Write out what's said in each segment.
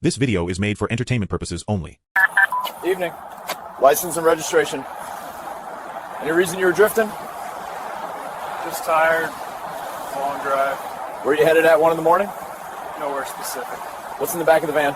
This video is made for entertainment purposes only. Evening. License and registration. Any reason you were drifting? Just tired. Long drive. Where you headed at 1 in the morning? Nowhere specific. What's in the back of the van?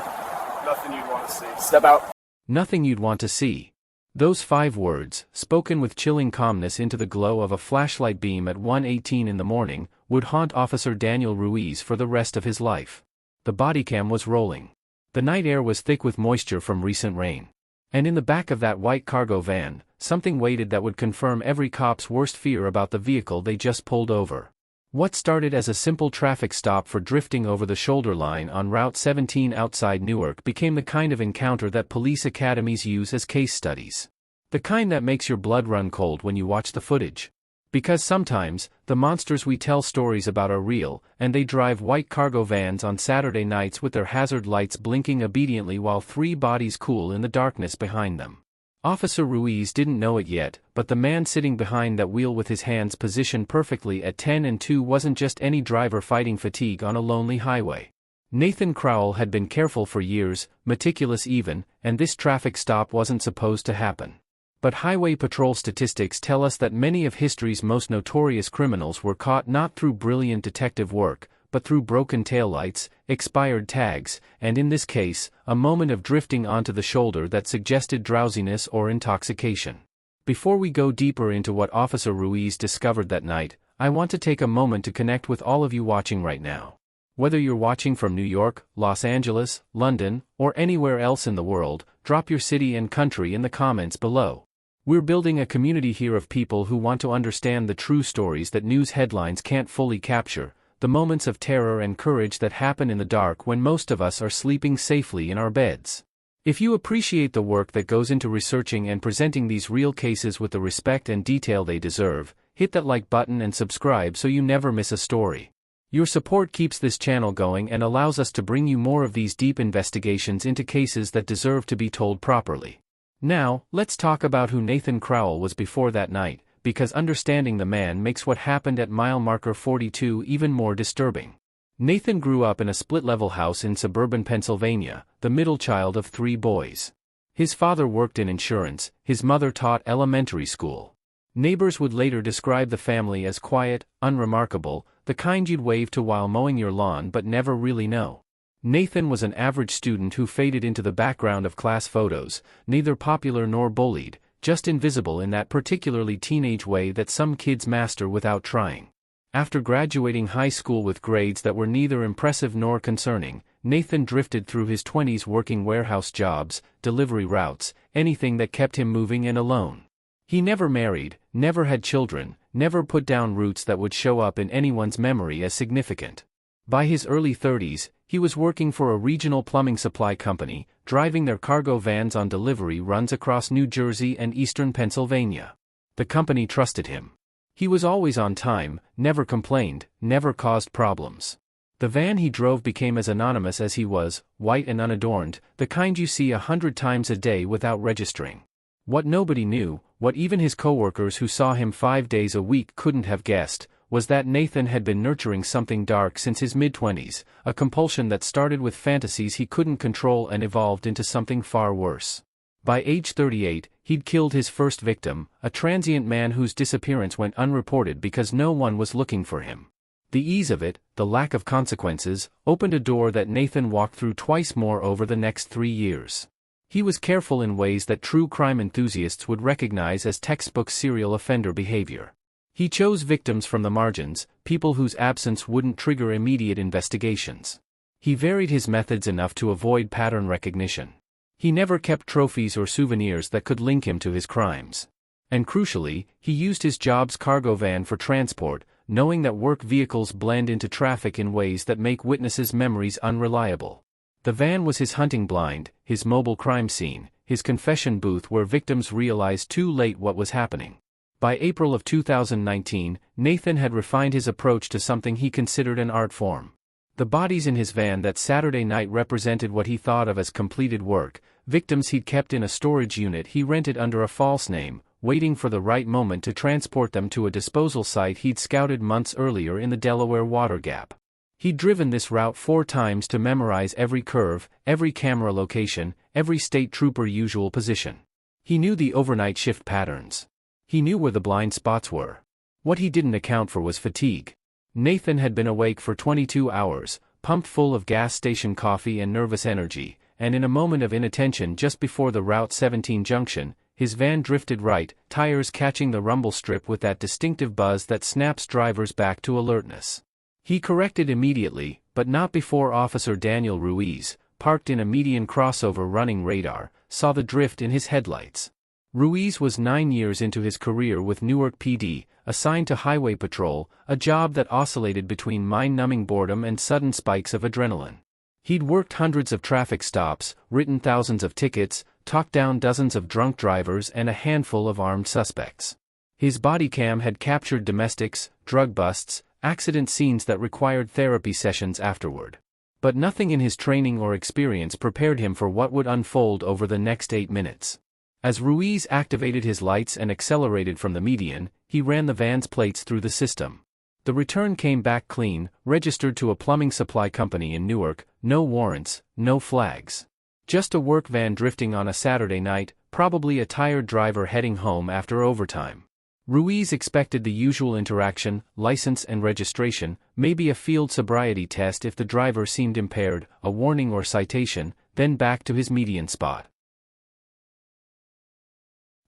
Nothing you'd want to see. Step out. Nothing you'd want to see. Those 5 words, spoken with chilling calmness into the glow of a flashlight beam at 1:18 in the morning, would haunt Officer Daniel Ruiz for the rest of his life. The bodycam was rolling. The night air was thick with moisture from recent rain. And in the back of that white cargo van, something waited that would confirm every cop's worst fear about the vehicle they just pulled over. What started as a simple traffic stop for drifting over the shoulder line on Route 17 outside Newark became the kind of encounter that police academies use as case studies. The kind that makes your blood run cold when you watch the footage. Because sometimes, the monsters we tell stories about are real, and they drive white cargo vans on Saturday nights with their hazard lights blinking obediently while 3 bodies cool in the darkness behind them. Officer Ruiz didn't know it yet, but the man sitting behind that wheel with his hands positioned perfectly at 10:02 wasn't just any driver fighting fatigue on a lonely highway. Nathan Crowell had been careful for years, meticulous even, and this traffic stop wasn't supposed to happen. But highway patrol statistics tell us that many of history's most notorious criminals were caught not through brilliant detective work, but through broken taillights, expired tags, and in this case, a moment of drifting onto the shoulder that suggested drowsiness or intoxication. Before we go deeper into what Officer Ruiz discovered that night, I want to take a moment to connect with all of you watching right now. Whether you're watching from New York, Los Angeles, London, or anywhere else in the world, drop your city and country in the comments below. We're building a community here of people who want to understand the true stories that news headlines can't fully capture, the moments of terror and courage that happen in the dark when most of us are sleeping safely in our beds. If you appreciate the work that goes into researching and presenting these real cases with the respect and detail they deserve, hit that like button and subscribe so you never miss a story. Your support keeps this channel going and allows us to bring you more of these deep investigations into cases that deserve to be told properly. Now, let's talk about who Nathan Crowell was before that night, because understanding the man makes what happened at mile marker 42 even more disturbing. Nathan grew up in a split-level house in suburban Pennsylvania, the middle child of 3 boys. His father worked in insurance, his mother taught elementary school. Neighbors would later describe the family as quiet, unremarkable, the kind you'd wave to while mowing your lawn but never really know. Nathan was an average student who faded into the background of class photos, neither popular nor bullied, just invisible in that particularly teenage way that some kids master without trying. After graduating high school with grades that were neither impressive nor concerning, Nathan drifted through his 20s working warehouse jobs, delivery routes, anything that kept him moving and alone. He never married, never had children, never put down roots that would show up in anyone's memory as significant. By his early 30s, he was working for a regional plumbing supply company, driving their cargo vans on delivery runs across New Jersey and eastern Pennsylvania. The company trusted him. He was always on time, never complained, never caused problems. The van he drove became as anonymous as he was, white and unadorned, the kind you see 100 times a day without registering. What nobody knew, what even his coworkers who saw him 5 days a week couldn't have guessed, was that Nathan had been nurturing something dark since his mid-20s, a compulsion that started with fantasies he couldn't control and evolved into something far worse. By age 38, he'd killed his first victim, a transient man whose disappearance went unreported because no one was looking for him. The ease of it, the lack of consequences, opened a door that Nathan walked through twice more over the next 3 years. He was careful in ways that true crime enthusiasts would recognize as textbook serial offender behavior. He chose victims from the margins, people whose absence wouldn't trigger immediate investigations. He varied his methods enough to avoid pattern recognition. He never kept trophies or souvenirs that could link him to his crimes. And crucially, he used his job's cargo van for transport, knowing that work vehicles blend into traffic in ways that make witnesses' memories unreliable. The van was his hunting blind, his mobile crime scene, his confession booth where victims realized too late what was happening. By April of 2019, Nathan had refined his approach to something he considered an art form. The bodies in his van that Saturday night represented what he thought of as completed work, victims he'd kept in a storage unit he rented under a false name, waiting for the right moment to transport them to a disposal site he'd scouted months earlier in the Delaware Water Gap. He'd driven this route 4 times to memorize every curve, every camera location, every state trooper usual position. He knew the overnight shift patterns. He knew where the blind spots were. What he didn't account for was fatigue. Nathan had been awake for 22 hours, pumped full of gas station coffee and nervous energy, and in a moment of inattention just before the Route 17 junction, his van drifted right, tires catching the rumble strip with that distinctive buzz that snaps drivers back to alertness. He corrected immediately, but not before Officer Daniel Ruiz, parked in a median crossover running radar, saw the drift in his headlights. Ruiz was 9 years into his career with Newark PD, assigned to highway patrol, a job that oscillated between mind-numbing boredom and sudden spikes of adrenaline. He'd worked hundreds of traffic stops, written thousands of tickets, talked down dozens of drunk drivers and a handful of armed suspects. His Bodycam had captured domestics, drug busts, accident scenes that required therapy sessions afterward. But nothing in his training or experience prepared him for what would unfold over the next 8 minutes. As Ruiz activated his lights and accelerated from the median, he ran the van's plates through the system. The return came back clean, registered to a plumbing supply company in Newark, no warrants, no flags. Just a work van drifting on a Saturday night, probably a tired driver heading home after overtime. Ruiz expected the usual interaction, license and registration, maybe a field sobriety test if the driver seemed impaired, a warning or citation, then back to his median spot.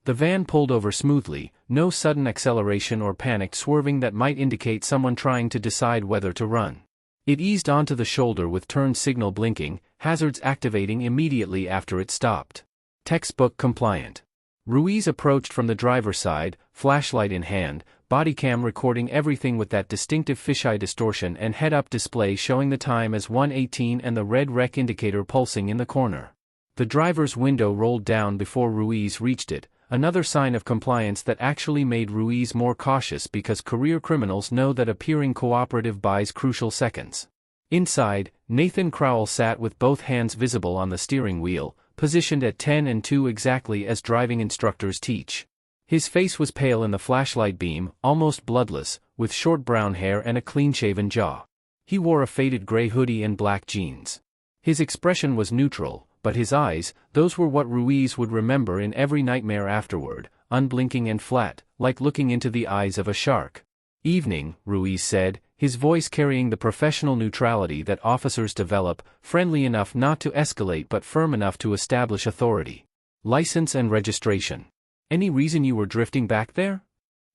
The van pulled over smoothly, no sudden acceleration or panicked swerving that might indicate someone trying to decide whether to run. It eased onto the shoulder with turn signal blinking, hazards activating immediately after it stopped. Textbook compliant. Ruiz approached from the driver's side, flashlight in hand, Bodycam recording everything with that distinctive fisheye distortion and head-up display showing the time as 1:18 and the red rec indicator pulsing in the corner. The driver's window rolled down before Ruiz reached it, another sign of compliance that actually made Ruiz more cautious because career criminals know that appearing cooperative buys crucial seconds. Inside, Nathan Crowell sat with both hands visible on the steering wheel, positioned at 10 and 2 exactly as driving instructors teach. His face was pale in the flashlight beam, almost bloodless, with short brown hair and a clean-shaven jaw. He wore a faded gray hoodie and black jeans. His expression was neutral, but his eyes, those were what Ruiz would remember in every nightmare afterward, unblinking and flat, like looking into the eyes of a shark. "Evening," Ruiz said, his voice carrying the professional neutrality that officers develop, friendly enough not to escalate but firm enough to establish authority. "License and registration. Any reason you were drifting back there?"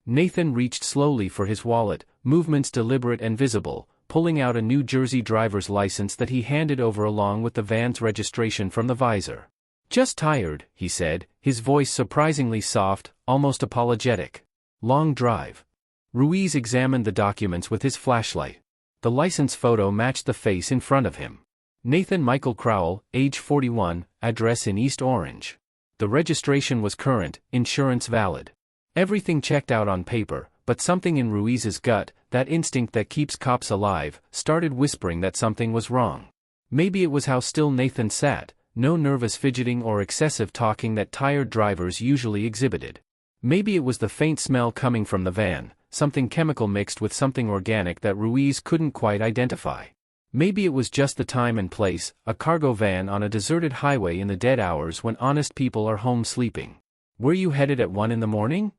Nathan reached slowly for his wallet, movements deliberate and visible, pulling out a New Jersey driver's license that he handed over along with the van's registration from the visor. "Just tired," he said, his voice surprisingly soft, almost apologetic. "Long drive." Ruiz examined the documents with his flashlight. The license photo matched the face in front of him. Nathan Michael Crowell, age 41, address in East Orange. The registration was current, insurance valid. Everything checked out on paper, but something in Ruiz's gut, that instinct that keeps cops alive, started whispering that something was wrong. Maybe it was how still Nathan sat, no nervous fidgeting or excessive talking that tired drivers usually exhibited. Maybe it was the faint smell coming from the van, something chemical mixed with something organic that Ruiz couldn't quite identify. Maybe it was just the time and place, a cargo van on a deserted highway in the dead hours when honest people are home sleeping. "Were you headed at 1 in the morning?"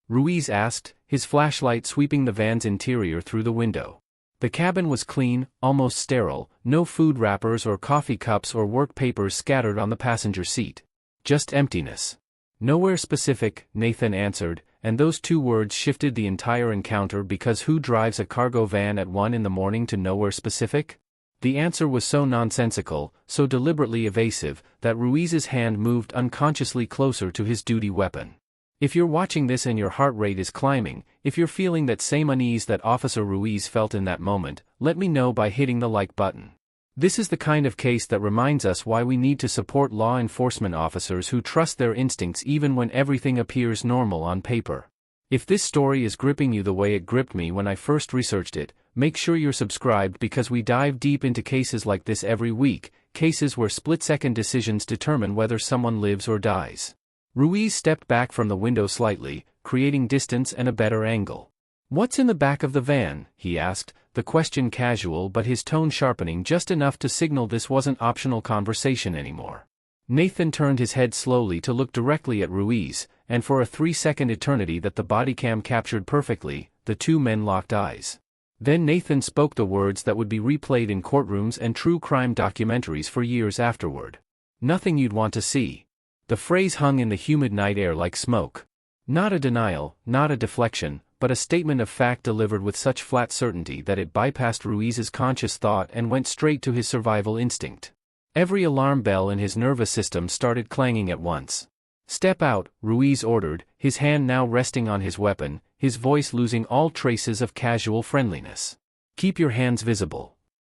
Ruiz asked, his flashlight sweeping the van's interior through the window. The cabin was clean, almost sterile, no food wrappers or coffee cups or work papers scattered on the passenger seat. Just emptiness. "Nowhere specific," Nathan answered, and those 2 words shifted the entire encounter because who drives a cargo van at 1 in the morning to nowhere specific? The answer was so nonsensical, so deliberately evasive, that Ruiz's hand moved unconsciously closer to his duty weapon. If you're watching this and your heart rate is climbing, if you're feeling that same unease that Officer Ruiz felt in that moment, let me know by hitting the like button. This is the kind of case that reminds us why we need to support law enforcement officers who trust their instincts even when everything appears normal on paper. If this story is gripping you the way it gripped me when I first researched it, make sure you're subscribed because we dive deep into cases like this every week, cases where split-second decisions determine whether someone lives or dies. Ruiz stepped back from the window slightly, creating distance and a better angle. "What's in the back of the van?" he asked, the question casual but his tone sharpening just enough to signal this wasn't optional conversation anymore. Nathan turned his head slowly to look directly at Ruiz, and for a 3-second eternity that the bodycam captured perfectly, the two men locked eyes. Then Nathan spoke the words that would be replayed in courtrooms and true crime documentaries for years afterward. Nothing you'd want to see. The phrase hung in the humid night air like smoke. Not a denial, not a deflection, but a statement of fact delivered with such flat certainty that it bypassed Ruiz's conscious thought and went straight to his survival instinct. Every alarm bell in his nervous system started clanging at once. "Step out," Ruiz ordered, his hand now resting on his weapon, his voice losing all traces of casual friendliness. "Keep your hands visible."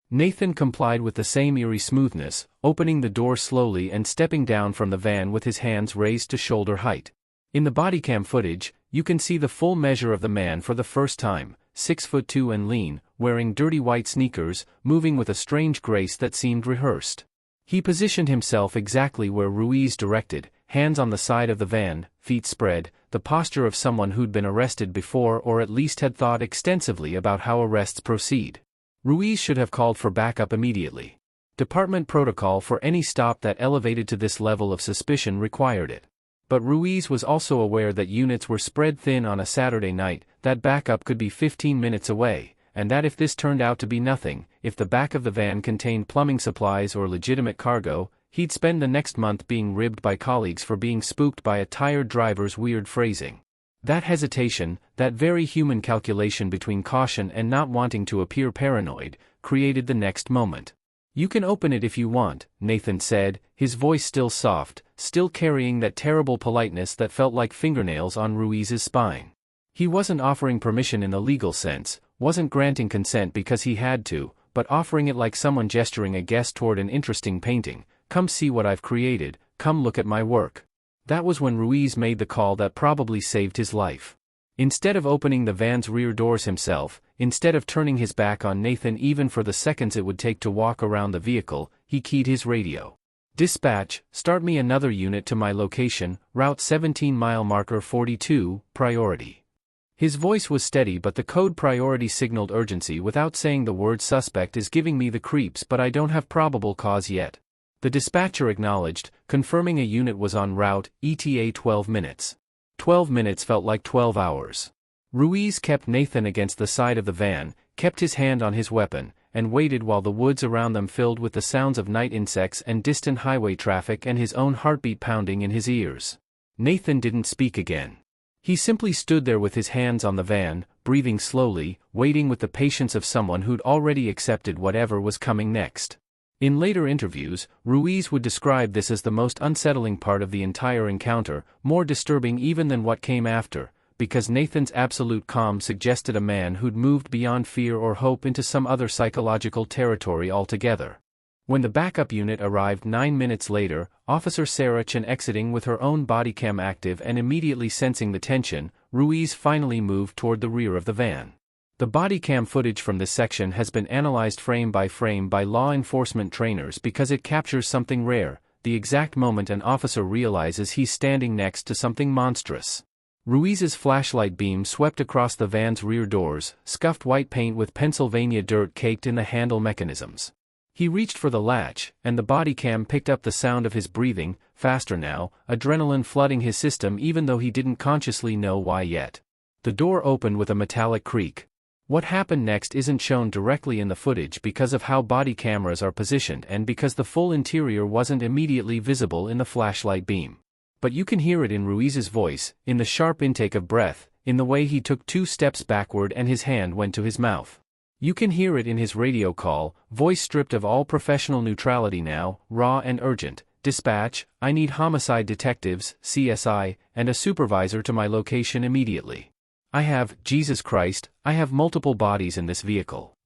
Nathan complied with the same eerie smoothness, opening the door slowly and stepping down from the van with his hands raised to shoulder height. In the bodycam footage, you can see the full measure of the man for the first time, 6'2" and lean, wearing dirty white sneakers, moving with a strange grace that seemed rehearsed. He positioned himself exactly where Ruiz directed, hands on the side of the van, feet spread, the posture of someone who'd been arrested before or at least had thought extensively about how arrests proceed. Ruiz should have called for backup immediately. Department protocol for any stop that elevated to this level of suspicion required it. But Ruiz was also aware that units were spread thin on a Saturday night, that backup could be 15 minutes away, and that if this turned out to be nothing, if the back of the van contained plumbing supplies or legitimate cargo, he'd spend the next month being ribbed by colleagues for being spooked by a tired driver's weird phrasing. That hesitation, that very human calculation between caution and not wanting to appear paranoid, created the next moment. "You can open it if you want," Nathan said, his voice still soft, still carrying that terrible politeness that felt like fingernails on Ruiz's spine. He wasn't offering permission in the legal sense, wasn't granting consent because he had to, but offering it like someone gesturing a guest toward an interesting painting. "Come see what I've created, come look at my work." That was when Ruiz made the call that probably saved his life. Instead of opening the van's rear doors himself, instead of turning his back on Nathan even for the seconds it would take to walk around the vehicle, he keyed his radio. "Dispatch, start me another unit to my location, Route 17 mile marker 42, priority." His voice was steady but the code priority signaled urgency without saying the word "suspect is giving me the creeps but I don't have probable cause yet." The dispatcher acknowledged, confirming a unit was en route, ETA 12 minutes. 12 minutes felt like 12 hours. Ruiz kept Nathan against the side of the van, kept his hand on his weapon, and waited while the woods around them filled with the sounds of night insects and distant highway traffic and his own heartbeat pounding in his ears. Nathan didn't speak again. He simply stood there with his hands on the van, breathing slowly, waiting with the patience of someone who'd already accepted whatever was coming next. In later interviews, Ruiz would describe this as the most unsettling part of the entire encounter, more disturbing even than what came after, because Nathan's absolute calm suggested a man who'd moved beyond fear or hope into some other psychological territory altogether. When the backup unit arrived 9 minutes later, Officer Sarah Chen exiting with her own bodycam active and immediately sensing the tension, Ruiz finally moved toward the rear of the van. The bodycam footage from this section has been analyzed frame by law enforcement trainers because it captures something rare, the exact moment an officer realizes he's standing next to something monstrous. Ruiz's flashlight beam swept across the van's rear doors, scuffed white paint with Pennsylvania dirt caked in the handle mechanisms. He reached for the latch, and the bodycam picked up the sound of his breathing, faster now, adrenaline flooding his system even though he didn't consciously know why yet. The door opened with a metallic creak. What happened next isn't shown directly in the footage because of how body cameras are positioned and because the full interior wasn't immediately visible in the flashlight beam. But you can hear it in Ruiz's voice, in the sharp intake of breath, in the way he took 2 steps backward and his hand went to his mouth. You can hear it in his radio call, voice stripped of all professional neutrality now, raw and urgent. "Dispatch, I need homicide detectives, CSI, and a supervisor to my location immediately. I have, Jesus Christ, I have multiple bodies in this vehicle."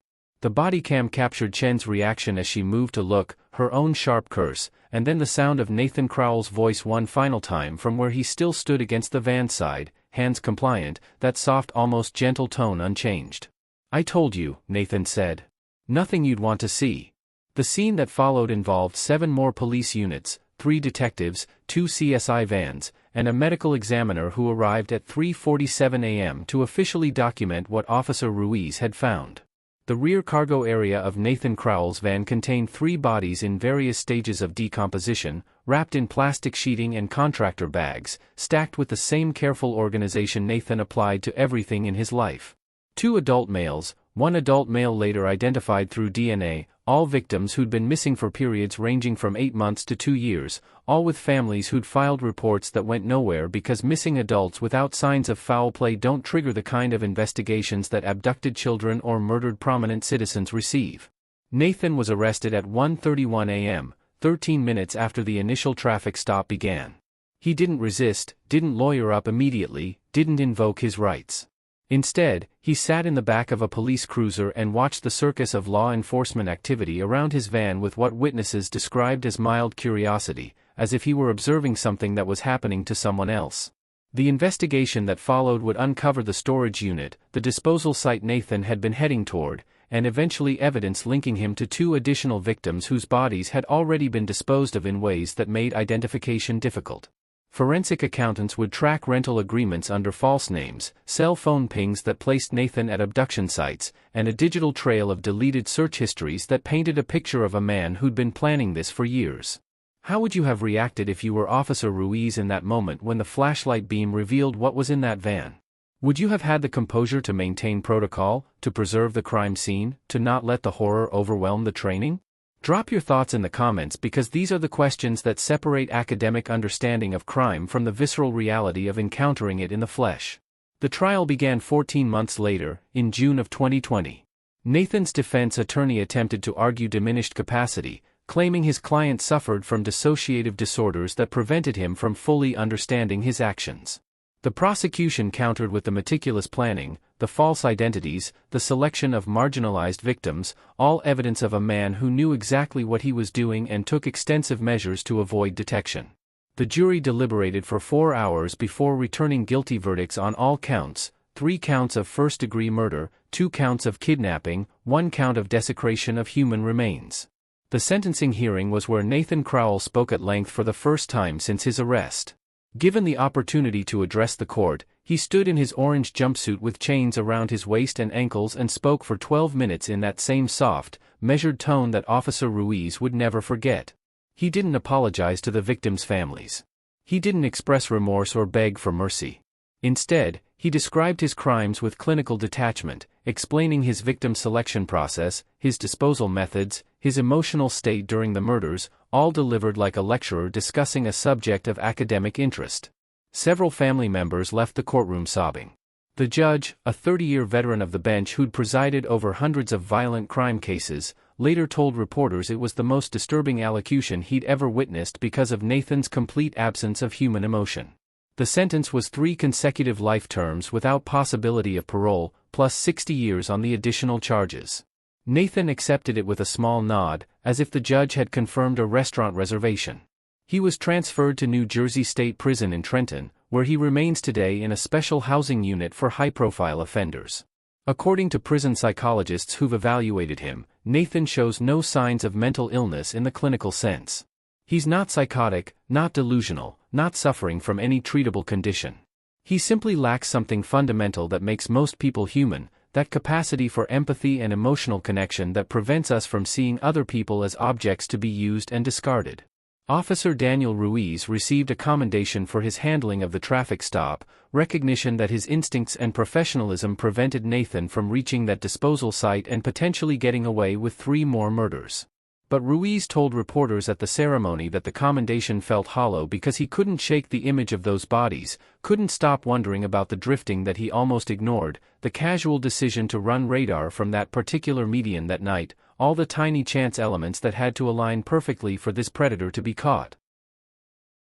The bodycam captured Chen's reaction as she moved to look, her own sharp curse, and then the sound of Nathan Crowell's voice one final time from where he still stood against the van side, hands compliant, that soft almost gentle tone unchanged. "I told you," Nathan said. "Nothing you'd want to see." The scene that followed involved 7 more police units, 3 detectives, 2 CSI vans, and a medical examiner who arrived at 3:47 a.m. to officially document what Officer Ruiz had found. The rear cargo area of Nathan Crowell's van contained 3 bodies in various stages of decomposition, wrapped in plastic sheeting and contractor bags, stacked with the same careful organization Nathan applied to everything in his life. 2 adult males, 1 adult male later identified through DNA, all victims who'd been missing for periods ranging from 8 months to 2 years, all with families who'd filed reports that went nowhere because missing adults without signs of foul play don't trigger the kind of investigations that abducted children or murdered prominent citizens receive. Nathan was arrested at 1:31 a.m., 13 minutes after the initial traffic stop began. He didn't resist, didn't lawyer up immediately, didn't invoke his rights. Instead, he sat in the back of a police cruiser and watched the circus of law enforcement activity around his van with what witnesses described as mild curiosity, as if he were observing something that was happening to someone else. The investigation that followed would uncover the storage unit, the disposal site Nathan had been heading toward, and eventually evidence linking him to 2 additional victims whose bodies had already been disposed of in ways that made identification difficult. Forensic accountants would track rental agreements under false names, cell phone pings that placed Nathan at abduction sites, and a digital trail of deleted search histories that painted a picture of a man who'd been planning this for years. How would you have reacted if you were Officer Ruiz in that moment when the flashlight beam revealed what was in that van? Would you have had the composure to maintain protocol, to preserve the crime scene, to not let the horror overwhelm the training? Drop your thoughts in the comments because these are the questions that separate academic understanding of crime from the visceral reality of encountering it in the flesh. The trial began 14 months later, in June of 2020. Nathan's defense attorney attempted to argue diminished capacity, claiming his client suffered from dissociative disorders that prevented him from fully understanding his actions. The prosecution countered with the meticulous planning, the false identities, the selection of marginalized victims, all evidence of a man who knew exactly what he was doing and took extensive measures to avoid detection. The jury deliberated for 4 hours before returning guilty verdicts on all counts: 3 counts of first-degree murder, 2 counts of kidnapping, 1 count of desecration of human remains. The sentencing hearing was where Nathan Crowell spoke at length for the first time since his arrest. Given the opportunity to address the court, he stood in his orange jumpsuit with chains around his waist and ankles and spoke for 12 minutes in that same soft, measured tone that Officer Ruiz would never forget. He didn't apologize to the victims' families. He didn't express remorse or beg for mercy. Instead, he described his crimes with clinical detachment, explaining his victim selection process, his disposal methods, his emotional state during the murders, all delivered like a lecturer discussing a subject of academic interest. Several family members left the courtroom sobbing. The judge, a 30-year veteran of the bench who'd presided over hundreds of violent crime cases, later told reporters it was the most disturbing allocution he'd ever witnessed because of Nathan's complete absence of human emotion. The sentence was 3 consecutive life terms without possibility of parole, plus 60 years on the additional charges. Nathan accepted it with a small nod, as if the judge had confirmed a restaurant reservation. He was transferred to New Jersey State Prison in Trenton, where he remains today in a special housing unit for high-profile offenders. According to prison psychologists who've evaluated him, Nathan shows no signs of mental illness in the clinical sense. He's not psychotic, not delusional, not suffering from any treatable condition. He simply lacks something fundamental that makes most people human, that capacity for empathy and emotional connection that prevents us from seeing other people as objects to be used and discarded. Officer Daniel Ruiz received a commendation for his handling of the traffic stop, recognition that his instincts and professionalism prevented Nathan from reaching that disposal site and potentially getting away with 3 more murders. But Ruiz told reporters at the ceremony that the commendation felt hollow because he couldn't shake the image of those bodies, couldn't stop wondering about the drifting that he almost ignored, the casual decision to run radar from that particular median that night, all the tiny chance elements that had to align perfectly for this predator to be caught.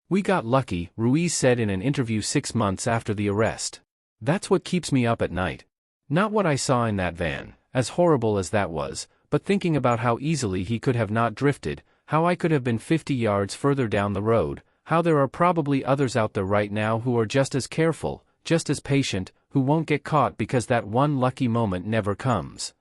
"We got lucky," Ruiz said in an interview 6 months after the arrest. "That's what keeps me up at night. Not what I saw in that van, as horrible as that was, but thinking about how easily he could have not drifted, how I could have been 50 yards further down the road, how there are probably others out there right now who are just as careful, just as patient, who won't get caught because that one lucky moment never comes."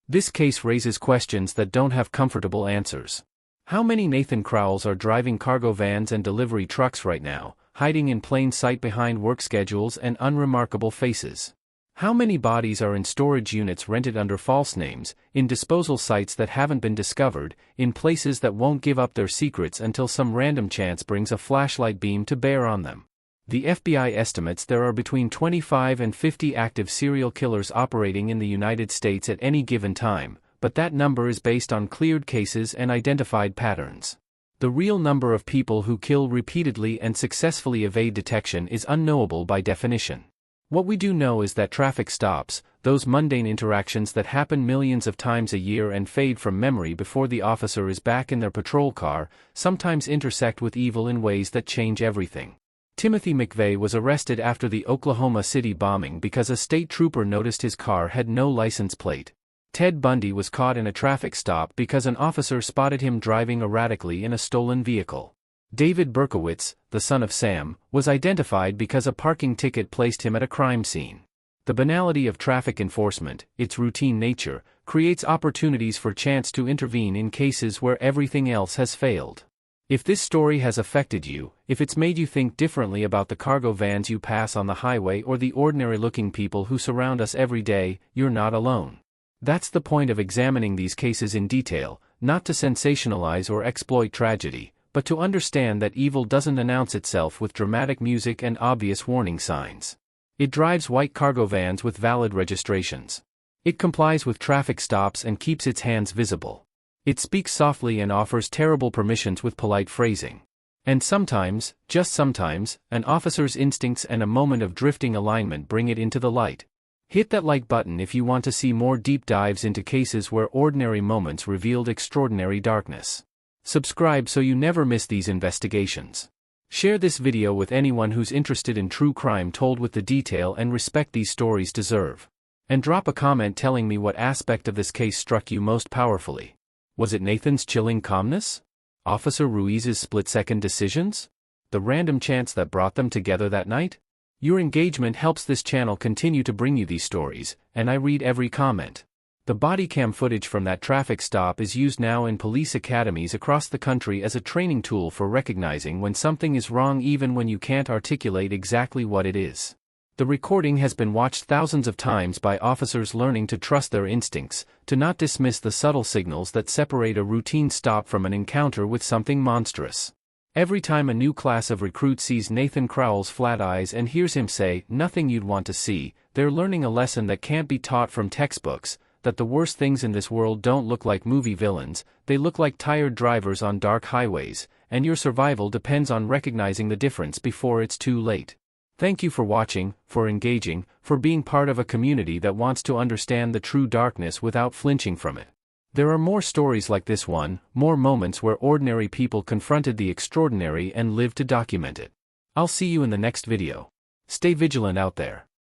This case raises questions that don't have comfortable answers. How many Nathan Crowells are driving cargo vans and delivery trucks right now, hiding in plain sight behind work schedules and unremarkable faces? How many bodies are in storage units rented under false names, in disposal sites that haven't been discovered, in places that won't give up their secrets until some random chance brings a flashlight beam to bear on them? The FBI estimates there are between 25 and 50 active serial killers operating in the United States at any given time, but that number is based on cleared cases and identified patterns. The real number of people who kill repeatedly and successfully evade detection is unknowable by definition. What we do know is that traffic stops, those mundane interactions that happen millions of times a year and fade from memory before the officer is back in their patrol car, sometimes intersect with evil in ways that change everything. Timothy McVeigh was arrested after the Oklahoma City bombing because a state trooper noticed his car had no license plate. Ted Bundy was caught in a traffic stop because an officer spotted him driving erratically in a stolen vehicle. David Berkowitz, the son of Sam, was identified because a parking ticket placed him at a crime scene. The banality of traffic enforcement, its routine nature, creates opportunities for chance to intervene in cases where everything else has failed. If this story has affected you, if it's made you think differently about the cargo vans you pass on the highway or the ordinary-looking people who surround us every day, you're not alone. That's the point of examining these cases in detail, not to sensationalize or exploit tragedy, but to understand that evil doesn't announce itself with dramatic music and obvious warning signs. It drives white cargo vans with valid registrations. It complies with traffic stops and keeps its hands visible. It speaks softly and offers terrible permissions with polite phrasing. And sometimes, just sometimes, an officer's instincts and a moment of drifting alignment bring it into the light. Hit that like button if you want to see more deep dives into cases where ordinary moments revealed extraordinary darkness. Subscribe so you never miss these investigations. Share this video with anyone who's interested in true crime told with the detail and respect these stories deserve. And drop a comment telling me what aspect of this case struck you most powerfully. Was it Nathan's chilling calmness? Officer Ruiz's split-second decisions? The random chance that brought them together that night? Your engagement helps this channel continue to bring you these stories, and I read every comment. The bodycam footage from that traffic stop is used now in police academies across the country as a training tool for recognizing when something is wrong even when you can't articulate exactly what it is. The recording has been watched thousands of times by officers learning to trust their instincts, to not dismiss the subtle signals that separate a routine stop from an encounter with something monstrous. Every time a new class of recruits sees Nathan Crowell's flat eyes and hears him say, "Nothing you'd want to see," they're learning a lesson that can't be taught from textbooks, that the worst things in this world don't look like movie villains, they look like tired drivers on dark highways, and your survival depends on recognizing the difference before it's too late. Thank you for watching, for engaging, for being part of a community that wants to understand the true darkness without flinching from it. There are more stories like this one, more moments where ordinary people confronted the extraordinary and lived to document it. I'll see you in the next video. Stay vigilant out there.